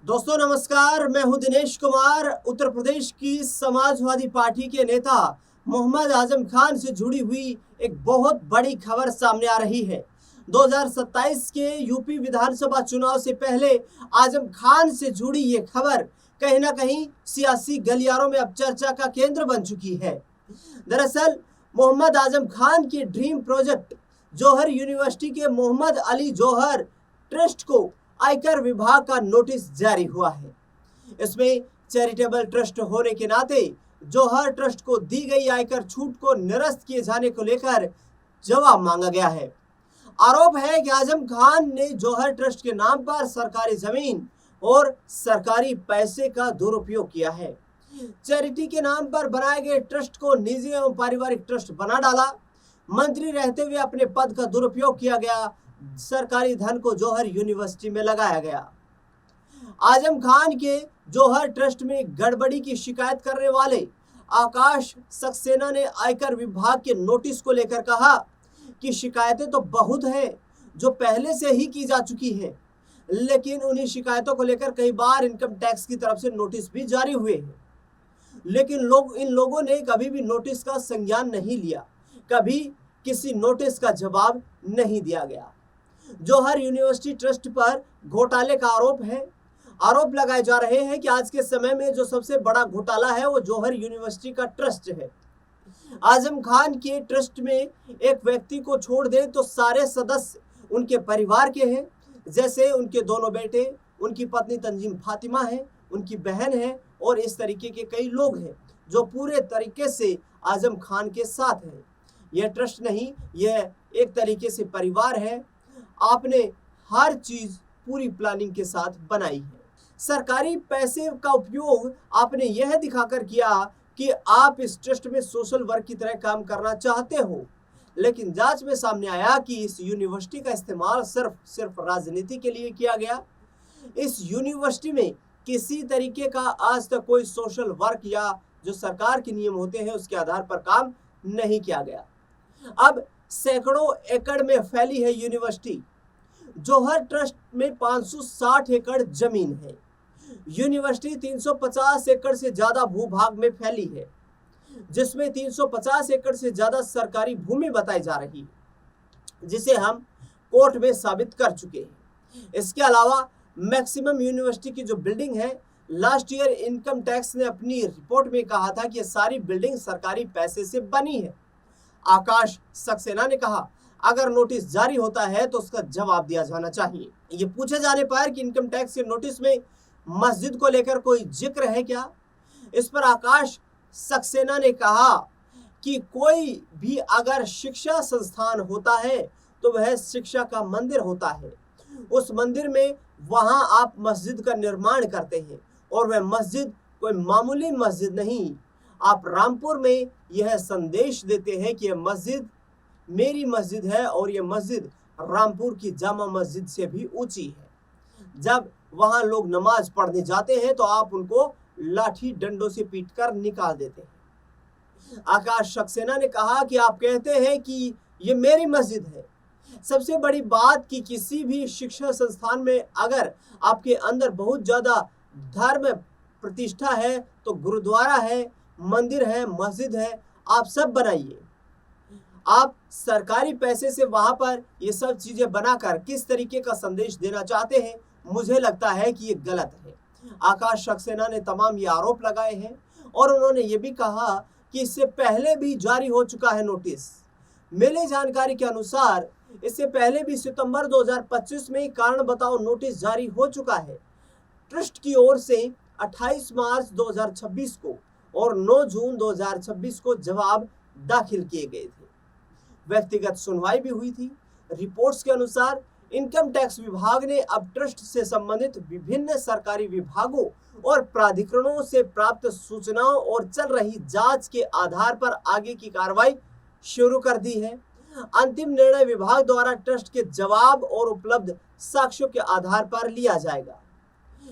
दोस्तों नमस्कार, मैं हूं दिनेश कुमार। उत्तर प्रदेश की समाजवादी पार्टी के नेता मोहम्मद आजम खान से जुड़ी हुई एक बहुत बड़ी खबर सामने आ रही है। 2027 के यूपी विधानसभा चुनाव से पहले आजम खान से जुड़ी ये खबर कहीं ना कहीं सियासी गलियारों में अब चर्चा का केंद्र बन चुकी है। दरअसल मोहम्मद आजम खान के ड्रीम प्रोजेक्ट जौहर यूनिवर्सिटी के मोहम्मद अली जौहर ट्रस्ट को आयकर विभाग का नोटिस जारी हुआ है। इसमें चैरिटेबल ट्रस्ट होने के नाते जौहर ट्रस्ट को दी गई आयकर छूट को निरस्त किए जाने को लेकर जवाब मांगा गया है। आरोप है कि आजम खान ने जौहर ट्रस्ट के नाम पर सरकारी जमीन और सरकारी पैसे का दुरुपयोग किया है। चैरिटी के नाम पर बनाए गए ट्रस्ट को निजी एवं पारिवारिक ट्रस्ट बना डाला। मंत्री रहते हुए अपने पद का दुरुपयोग किया गया। सरकारी धन को जौहर यूनिवर्सिटी में लगाया गया। आजम खान के जौहर ट्रस्ट में गड़बड़ी की शिकायत करने वाले आकाश सक्सेना ने आयकर विभाग के नोटिस को लेकर कहा कि शिकायतें तो बहुत हैं जो पहले से ही की जा चुकी हैं, लेकिन उन्हीं शिकायतों को लेकर कई बार इनकम टैक्स की तरफ से नोटिस भी जारी हुए हैं, लेकिन इन लोगों ने कभी भी नोटिस का संज्ञान नहीं लिया, कभी किसी नोटिस का जवाब नहीं दिया गया। जौहर यूनिवर्सिटी ट्रस्ट पर घोटाले का आरोप लगाए जा रहे हैं कि आज के समय में जो सबसे बड़ा घोटाला है वो जौहर यूनिवर्सिटी का ट्रस्ट है। आजम खान के ट्रस्ट में एक व्यक्ति को छोड़ दें तो सारे सदस्य उनके परिवार के हैं, जैसे उनके दोनों बेटे, उनकी पत्नी तंजीम फातिमा है, उनकी बहन है और इस तरीके के कई लोग हैं जो पूरे तरीके से आजम खान के साथ हैं। यह ट्रस्ट नहीं, यह एक तरीके से परिवार है। आपने हर चीज पूरी प्लानिंग के साथ बनाई है। सरकारी पैसे का उपयोग आपने यह दिखाकर किया कि आप इस ट्रस्ट में सोशल वर्क की तरह काम करना चाहते हो, लेकिन जांच में सामने आया कि इस यूनिवर्सिटी का इस्तेमाल सिर्फ राजनीति के लिए किया गया। इस यूनिवर्सिटी में किसी तरीके का आज तक कोई सोशल वर्क या जो सरकार के नियम होते हैं उसके आधार पर काम नहीं किया गया। अब सैकड़ों एकड़ में फैली है यूनिवर्सिटी। जौहर ट्रस्ट में 560 एकड़ जमीन है। यूनिवर्सिटी 350 एकड़ से ज्यादा भूभाग में फैली है, जिसमें 350 एकड़ से ज्यादा सरकारी भूमि बताई जा रही है, जिसे हम कोर्ट में साबित कर चुके हैं। इसके अलावा मैक्सिमम यूनिवर्सिटी की जो बिल्डिंग है, लास्ट ईयर इनकम टैक्स ने अपनी रिपोर्ट में कहा था कि ये सारी बिल्डिंग सरकारी पैसे से बनी है। आकाश सक्सेना ने कहा अगर नोटिस जारी होता है तो उसका जवाब दिया जाना चाहिए। ये पूछे जाने पर कि इनकम टैक्स के नोटिस में मस्जिद को लेकर कोई जिक्र है क्या, इस पर आकाश सक्सेना ने कहा कि कोई भी अगर शिक्षा संस्थान होता है तो वह शिक्षा का मंदिर होता है। उस मंदिर में वहां आप मस्जिद का निर्माण करते हैं और वह मस्जिद कोई मामूली मस्जिद नहीं। आप रामपुर में यह संदेश देते हैं कि यह मस्जिद मेरी मस्जिद है और यह मस्जिद रामपुर की जामा मस्जिद से भी ऊंची है। जब वहां लोग नमाज पढ़ने जाते हैं तो आप उनको लाठी डंडों से पीटकर निकाल देते हैं। आकाश सक्सेना ने कहा कि आप कहते हैं कि यह मेरी मस्जिद है। सबसे बड़ी बात कि किसी भी शिक्षा संस्थान में अगर आपके अंदर बहुत ज्यादा धर्म प्रतिष्ठा है तो गुरुद्वारा है, मंदिर है, मस्जिद है, आप सब बनाइए। आप सरकारी पैसे से वहां पर ये सब चीजें बनाकर किस तरीके का संदेश देना चाहते हैं, मुझे लगता है कि ये गलत है। आकाश सक्सेना ने तमाम ये आरोप लगाए हैं और उन्होंने ये भी कहा कि इससे पहले भी जारी हो चुका है नोटिस। मिली जानकारी के अनुसार इससे पहले भी सितंबर 2025 में कारण बताओ नोटिस जारी हो चुका है। ट्रस्ट की ओर से 28 मार्च 2026 को और 9 जून 2026 को जवाब दाखिल किए गए थे। व्यक्तिगत सुनवाई भी हुई थी। रिपोर्ट्स के अनुसार इनकम टैक्स विभाग ने अब ट्रस्ट से संबंधित विभिन्न सरकारी विभागों और प्राधिकरणों से प्राप्त सूचनाओं और चल रही जांच के आधार पर आगे की कार्रवाई शुरू कर दी है। अंतिम निर्णय विभाग द्वारा ट्रस्ट के जवाब और उपलब्ध साक्ष्यों के आधार पर लिया जाएगा।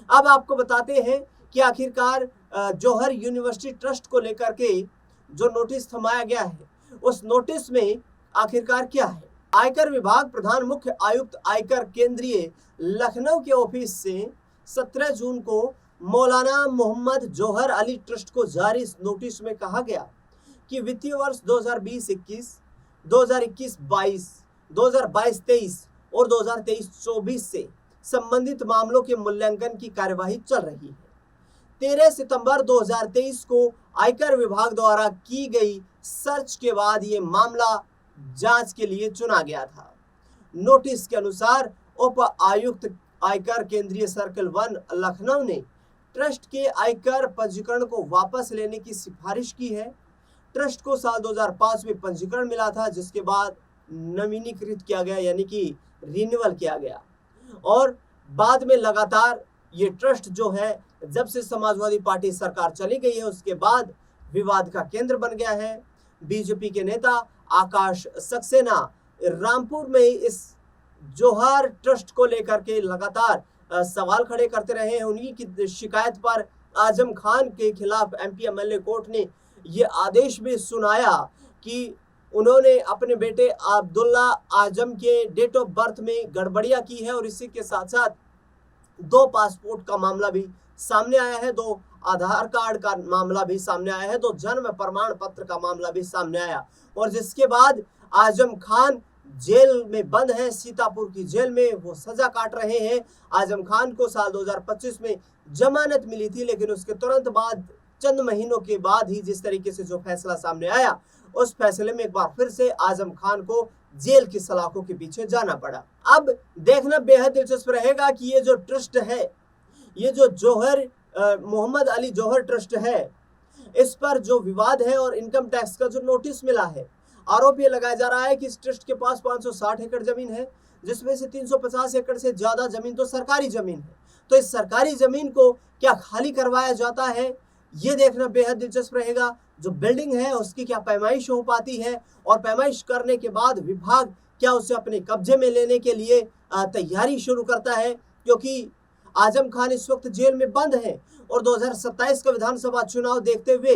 अब आपको बताते हैं कि आखिरकार जौहर यूनिवर्सिटी ट्रस्ट को लेकर के जो नोटिस थमाया गया है, उस नोटिस में आखिरकार क्या है। आयकर विभाग प्रधान मुख्य आयुक्त आयकर केंद्रीय लखनऊ के ऑफिस से 17 जून को मौलाना मोहम्मद जौहर अली ट्रस्ट को जारी इस नोटिस में कहा गया कि वित्तीय वर्ष 2020-21, 2021-22, 2022-23 और 2023-24 से संबंधित मामलों के मूल्यांकन की कार्यवाही चल रही है। 13 सितंबर 2023 को आयकर विभाग द्वारा की गई सर्च के बाद ये मामला जांच के लिए चुना गया था। नोटिस के अनुसार उप आयुक्त आयकर केंद्रीय सर्कल 1 लखनऊ ने ट्रस्ट के आयकर पंजीकरण को वापस लेने की सिफारिश की है। ट्रस्ट को साल 2005 में पंजीकरण मिला था, जिसके बाद नवीनीकृत किया गया, यानी कि रिन्यूअल किया गया, और बाद में लगातार ये ट्रस्ट जो है, जब से समाजवादी पार्टी सरकार चली गई है उसके बाद विवाद का केंद्र बन गया है। बीजेपी के नेता आकाश सक्सेना रामपुर में इस जौहर ट्रस्ट को लेकर के लगातार सवाल खड़े करते रहे हैं। उन्हीं की शिकायत पर आजम खान के खिलाफ एमपी एमएलए कोर्ट ने ये आदेश भी सुनाया कि उन्होंने अपने बेटे अब्दुल्ला आजम के डेट ऑफ बर्थ में गड़बड़ियां की है, और इसी के साथ साथ 2 पासपोर्ट का मामला भी सामने आया है, 2 आधार कार्ड का मामला भी सामने आया है, 2 जन्म प्रमाण पत्र का मामला भी सामने आया, और जिसके बाद आजम खान जेल में बंद है, सीतापुर की जेल में वो सजा काट रहे हैं। आजम खान को साल 2025 में जमानत मिली थी, लेकिन उसके तुरंत बाद चंद महीनों के बाद ही जिस तरीके से जो फैसला सामने आया, उस फैसले में एक बार फिर से आजम खान को जेल की सलाखों के पीछे जाना पड़ा। अब देखना बेहद दिलचस्प रहेगा कि ये जो ट्रस्ट है, ये जो जौहर मोहम्मद अली जौहर ट्रस्ट है, इस पर जो विवाद है और इनकम टैक्स का जो नोटिस मिला है, आरोप ये लगाया जा रहा है कि इस ट्रस्ट के पास 560 एकड़ जमीन है, जिसमें से 350 एकड़ से ज्यादा जमीन तो सरकारी जमीन है। तो इस सरकारी जमीन को क्या खाली करवाया जाता है, ये देखना बेहद दिलचस्प रहेगा। जो बिल्डिंग है उसकी क्या पैमाइश हो पाती है, और पैमाइश करने के बाद विभाग क्या उसे अपने कब्जे में लेने के लिए तैयारी शुरू करता है, क्योंकि आजम खान इस वक्त जेल में बंद है, और 2027 का विधानसभा चुनाव देखते हुए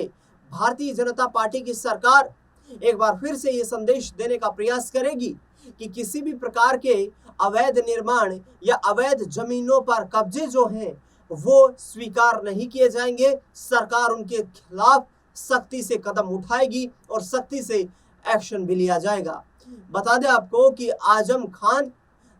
भारतीय जनता पार्टी की सरकार एक बार फिर से ये संदेश देने का प्रयास करेगी कि किसी भी प्रकार के अवैध निर्माण या अवैध जमीनों पर कब्जे जो हैं वो स्वीकार नहीं किए जाएंगे। सरकार उनके खिलाफ सख्ती से कदम उठाएगी और सख्ती से एक्शन भी लिया जाएगा। बता दें आपको कि आजम खान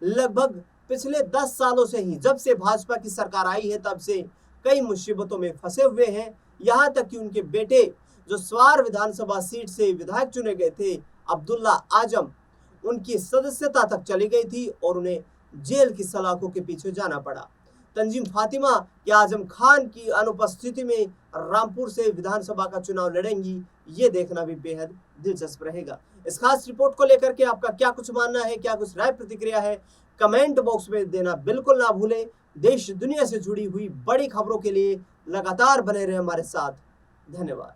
लगभग पिछले 10 सालों से ही, जब से भाजपा की सरकार आई है तब से कई मुसीबतों में फंसे हुए हैं। यहाँ तक कि उनके बेटे जो स्वार विधानसभा सीट से विधायक चुने गए थे, अब्दुल्ला आजम, उनकी सदस्यता तक चली गई थी और उन्हें जेल की सलाखों के पीछे जाना पड़ा। तंजीम फातिमा या आजम खान की अनुपस्थिति में रामपुर से विधानसभा का चुनाव लड़ेंगी, ये देखना भी बेहद दिलचस्प रहेगा। इस खास रिपोर्ट को लेकर के आपका क्या कुछ मानना है, क्या कुछ राय प्रतिक्रिया है, कमेंट बॉक्स में देना बिल्कुल ना भूलें। देश दुनिया से जुड़ी हुई बड़ी खबरों के लिए लगातार बने रहे हमारे साथ। धन्यवाद।